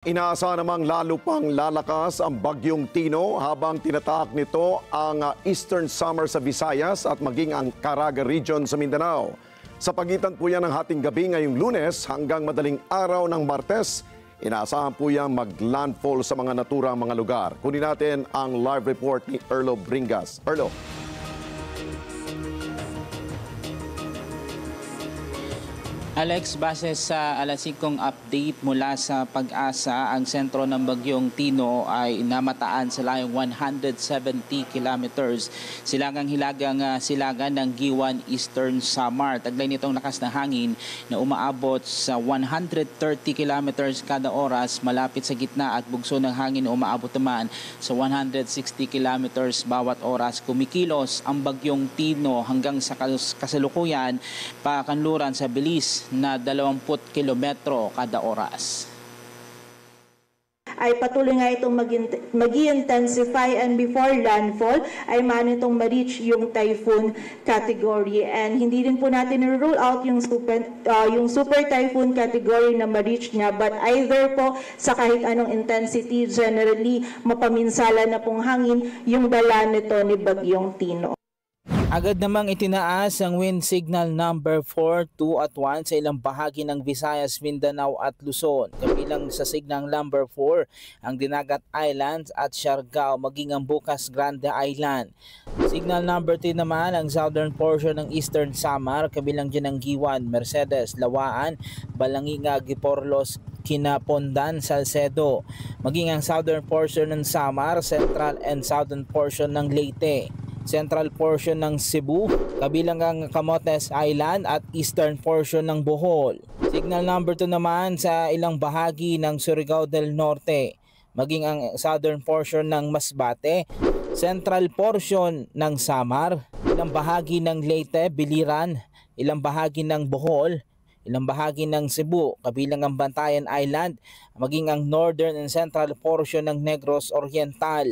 Inaasahan namang lalo pang lalakas ang bagyong Tino habang tinatahak nito ang Eastern Samar sa Visayas at maging ang Caraga Region sa Mindanao. Sa pagitan po yan ng hating gabi ngayong Lunes hanggang madaling araw ng Martes, inaasahan po yan mag-landfall sa mga naturang mga lugar. Kunin natin ang live report ni Erlo Bringas. Erlo. Alex, base sa alas 5 update mula sa Pag-asa, ang sentro ng bagyong Tino ay namataan sa layong 170 kilometers. Silagang hilagang silagan ng Giwan, Eastern Samar. Taglay nitong lakas na hangin na umaabot sa 130 kilometers kada oras malapit sa gitna at bugso ng hangin na umaabot naman sa 160 kilometers bawat oras. Kumikilos ang bagyong Tino hanggang sa kasalukuyan pakanluran sa bilis na 20 kilometro kada oras. Ay patuloy nga itong mag-intensify and before landfall ay maano itong ma-reach yung typhoon category, and hindi din po natin i-rule out yung super typhoon category na ma-reach niya, but either po sa kahit anong intensity, generally mapaminsala na pong hangin yung dala nito ni bagyong Tino. Agad namang itinaas ang wind signal number 4, 2 at 1 sa ilang bahagi ng Visayas, Mindanao at Luzon. Kabilang sa signal number 4 ang Dinagat Islands at Siargao maging ang Bukas Grande Island. Signal number 3 naman ang southern portion ng Eastern Samar, kabilang dyan ang Giwan, Mercedes, Lawaan, Balanginga, Giporlos, Kinapondan, Salcedo. Maging ang southern portion ng Samar, central and southern portion ng Leyte, central portion ng Cebu, kabilang ang Camotes Island at eastern portion ng Bohol. Signal number 2 naman sa ilang bahagi ng Surigao del Norte, maging ang southern portion ng Masbate, central portion ng Samar, ilang bahagi ng Leyte, Biliran, ilang bahagi ng Bohol, ilang bahagi ng Cebu, kabilang ang Bantayan Island, maging ang northern and central portion ng Negros Oriental.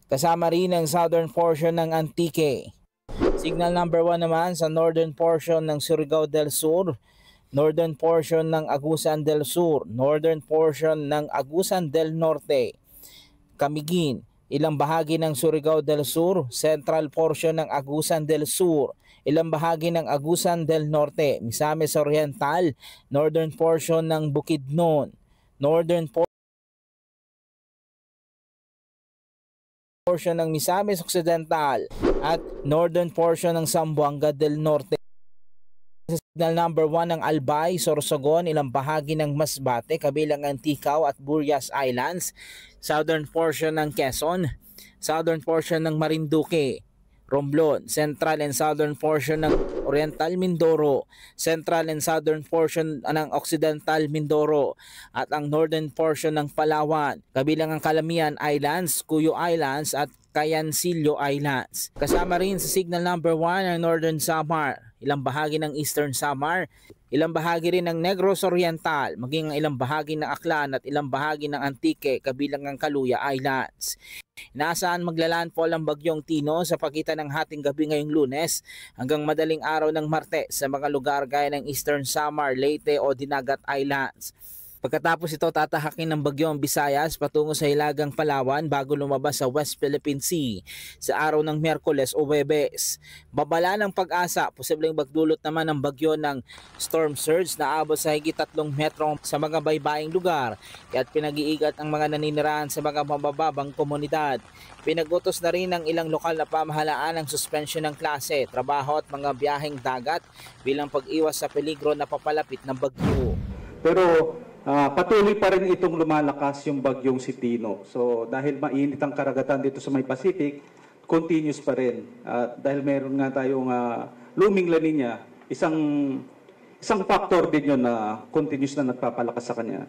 Kasama rin ang southern portion ng Antique. Signal number 1 naman sa northern portion ng Surigao del Sur, northern portion ng Agusan del Sur, northern portion ng Agusan del Norte, Camiguin, ilang bahagi ng Surigao del Sur, central portion ng Agusan del Sur, ilang bahagi ng Agusan del Norte, Misamis Oriental, northern portion ng Bukidnon, northern portion ng Misamis Occidental at northern portion ng Zamboanga del Norte. Signal number 1 ng Albay, Sorsogon, ilang bahagi ng Masbate, kabilang ang Ticao at Burias Islands, southern portion ng Quezon, southern portion ng Marinduque, Romblon, central and southern portion ng Oriental Mindoro, central and southern portion ng Occidental Mindoro, at ang northern portion ng Palawan, kabilang ang Calamian Islands, Cuyo Islands at Cayancillo Islands. Kasama rin sa signal number 1 ang Northern Samar, ilang bahagi ng Eastern Samar, ilang bahagi rin ng Negros Oriental, maging ang ilang bahagi ng Aklan at ilang bahagi ng Antique, kabilang ang Caluya Islands. Inaasahan maglalandfall ang bagyong Tino sa pagitan ng hating gabi ngayong Lunes hanggang madaling araw ng Martes sa mga lugar gaya ng Eastern Samar, Leyte o Dinagat Islands. Pagkatapos ito, tatahakin ng bagyong Visayas patungo sa hilagang Palawan bago lumabas sa West Philippine Sea sa araw ng Miyerkules o Huwebes. Babala ng Pag-asa, posibleng magdulot naman ng bagyo ng storm surge na abot sa higit 3 metro sa mga baybaing lugar, kaya't pinag-iigat ang mga naninirahan sa mga mabababang komunidad. Pinagutos na rin ng ilang lokal na pamahalaan ang suspensyon ng klase, trabaho at mga biyaheng dagat bilang pag-iwas sa peligro na papalapit ng bagyo. Pero patuloy pa rin itong lumalakas yung bagyong si Tino. So dahil mainit ang karagatan dito sa may Pacific, continuous pa rin. Dahil meron nga tayong looming La Nina, isang factor din yun na continuous na nagpapalakas sa kanya.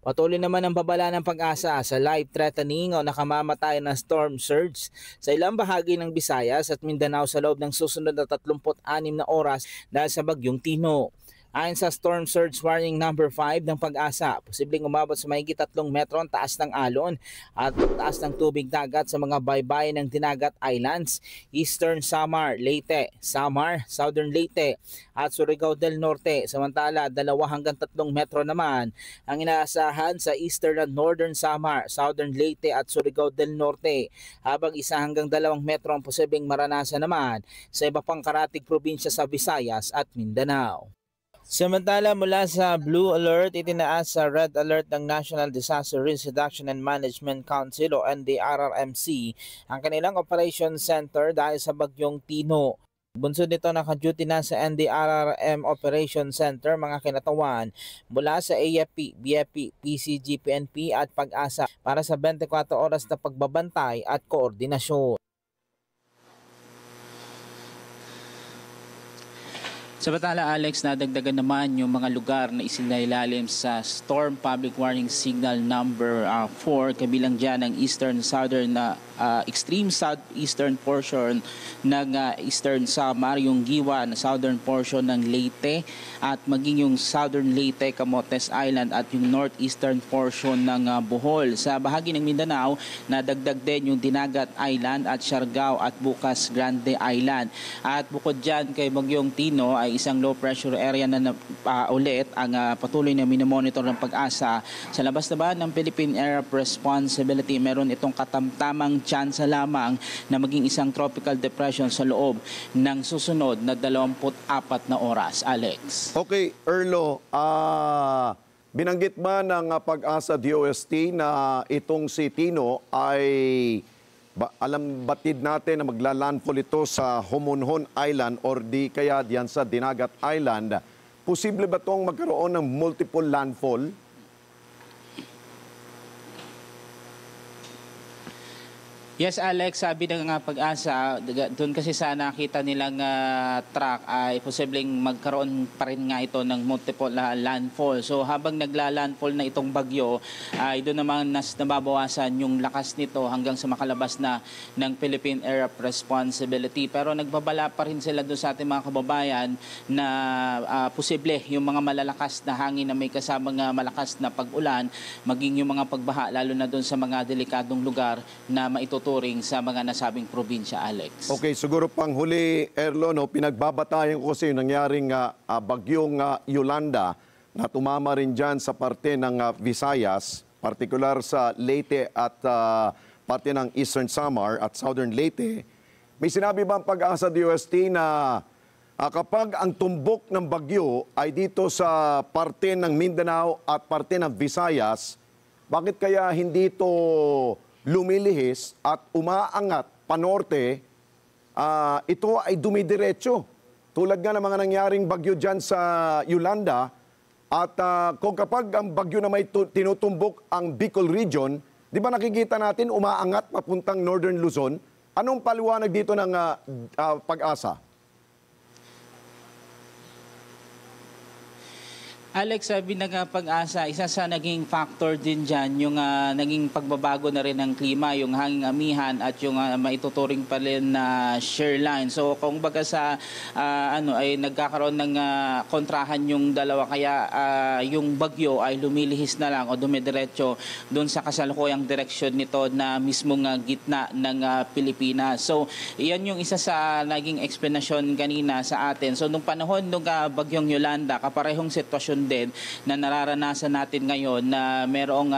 Patuloy naman ang babala ng Pag-asa sa life-threatening o nakamamatay na storm surge sa ilang bahagi ng Visayas at Mindanao sa loob ng susunod na 36 na oras dahil sa bagyong Tino. Ayon sa Storm Surge Warning number 5 ng Pag-asa, posibleng umabot sa mahigit 3 metro ang taas ng alon at taas ng tubig dagat sa mga baybayin ng Dinagat Islands, Eastern Samar, Leyte, Samar, Southern Leyte at Surigao del Norte. Samantala, 2 hanggang 3 metro naman ang inaasahan sa Eastern at Northern Samar, Southern Leyte at Surigao del Norte, habang 1 hanggang 2 metro ang posibleng maranasan naman sa iba pang karatig probinsya sa Visayas at Mindanao. Samantala, mula sa Blue Alert, itinaas sa Red Alert ng National Disaster Risk Reduction and Management Council o NDRRMC ang kanilang Operation Center dahil sa bagyong Tino. Bunsod nito naka-duty na sa NDRRM Operation Center mga kinatawan mula sa AFP, BFP, PCG, PNP at Pag-asa para sa 24 oras na pagbabantay at koordinasyon. Samantala, Alex, nadagdagan naman yung mga lugar na isinailalim sa Storm Public Warning Signal number 4, kabilang dyan ang extreme southeastern portion ng Eastern Samar, yung Giwa na southern portion ng Leyte at maging yung southern Leyte, Camotes Island at yung northeastern portion ng Bohol. Sa bahagi ng Mindanao, nadagdag din yung Dinagat Island at Siargao at Bukas Grande Island. At bukod dyan kay bagyong Tino ay isang low pressure area na ulit ang patuloy na minomonitor ng Pag-asa. Sa labas naman ng Philippine Area of Responsibility, meron itong katamtamang tsansa lamang na maging isang tropical depression sa loob ng susunod na 24 na oras. Alex. Okay, Erlo, binanggit ba ng Pag-asa DOST na itong si Tino ay batid natin na magla-landfall ito sa Homonhon Island or di kaya diyan sa Dinagat Island? Posible ba itong magkaroon ng multiple landfall? Yes, Alex, sabi ng Pag-asa, doon kasi sa nakita nilang track ay posibleng magkaroon pa rin nga ito ng multiple landfall. So habang nagla-landfall na itong bagyo, ay doon naman nababawasan yung lakas nito hanggang sa makalabas na ng Philippine Area of Responsibility. Pero nagbabala pa rin sila doon sa ating mga kababayan na posible yung mga malalakas na hangin na may kasamang malakas na pag-ulan, maging yung mga pagbaha, lalo na doon sa mga delikadong lugar na maituturing sa mga nasabing probinsya, Alex. Okay, siguro pang huli, Erlo, no, pinagbabatayan ko kasi yung nangyaring bagyong Yolanda na tumama rin dyan sa parte ng Visayas, partikular sa Leyte at parte ng Eastern Samar at Southern Leyte. May sinabi ba ang Pag-asa DOST na kapag ang tumbok ng bagyo ay dito sa parte ng Mindanao at parte ng Visayas, bakit kaya hindi ito lumilihis at umaangat panorte, ito ay dumidiretso. Tulad nga ng mga nangyaring bagyo dyan sa Yolanda. At kung kapag ang bagyo na may tinutumbok ang Bicol region, di ba nakikita natin umaangat papuntang Northern Luzon? Anong paliwanag dito ng Pag-asa? Alex, sabi ng Pag-asa, isa sa naging factor din dyan yung naging pagbabago na rin ng klima, yung hanging amihan at yung maituturing pa rin na shear line. So kung baga sa ay nagkakaroon ng kontrahan yung dalawa, kaya yung bagyo ay lumilihis na lang o dumidiretso doon sa kasalukuyang direksyon nito na mismong gitna ng Pilipinas. So iyan yung isa sa naging explanation kanina sa atin. So nung panahon nung bagyong Yolanda, kaparehong sitwasyon din na nararanasan natin ngayon na merong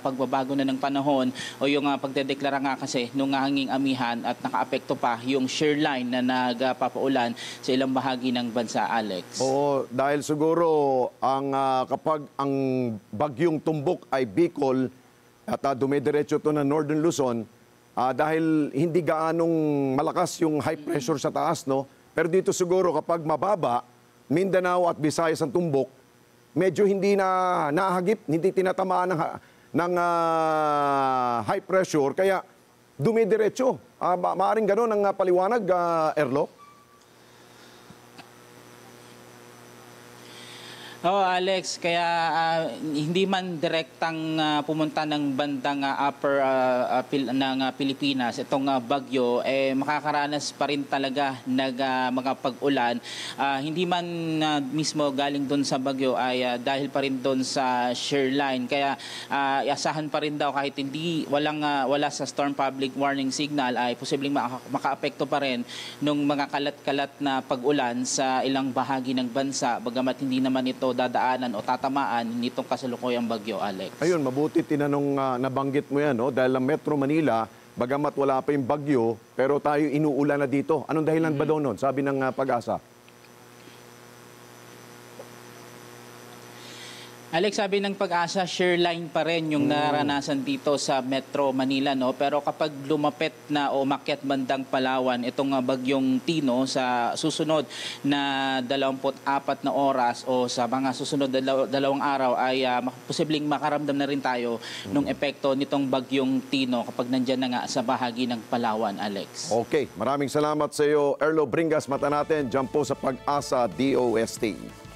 pagbabago na ng panahon o yung pagdedeklara nga kasi nung hanging amihan at nakaapekto pa yung shear line na nagpapaulan sa ilang bahagi ng bansa, Alex. Oo, dahil siguro kapag ang bagyong tumbok ay Bicol at dumidiretso ito na Northern Luzon, dahil hindi gaanong malakas yung high pressure sa taas, no? Pero dito siguro kapag mababa, Mindanao at Visayas ang tumbok, medyo hindi na nahagip, hindi tinatamaan ng high pressure, kaya dumidiretso. Maaring gano'n ang paliwanag, Erlo? Oh, Alex, kaya hindi man direktang pumunta ng bandang upper ng Pilipinas itong bagyo, makakaranas pa rin talaga mga pag-ulan. Hindi man mismo galing doon sa bagyo ay dahil pa rin doon sa shear line. Kaya iasahan pa rin daw kahit wala sa storm public warning signal ay posibleng makaapekto pa rin ng mga kalat-kalat na pag-ulan sa ilang bahagi ng bansa, bagamat hindi naman ito dadaanan o tatamaan nitong kasalukuyang bagyo, Alex. Ayun, mabuti tinanong nabanggit mo yan, no? Dahil ang Metro Manila, bagamat wala pa yung bagyo, pero tayo inuulan na dito. Anong dahilan ba daw nun? Sabi ng Pag-asa. Alex, sabi ng Pag-asa, shear line pa rin yung naranasan dito sa Metro Manila, no? Pero kapag lumapit na o umakyat bandang Palawan itong bagyong Tino sa susunod na 24 na oras o sa mga susunod dalawang araw ay posibleng makaramdam na rin tayo ng epekto nitong bagyong Tino kapag nandyan na nga sa bahagi ng Palawan, Alex. Okay, maraming salamat sa iyo, Erlo Bringas. Mata natin, dyan po sa Pag-asa DOST.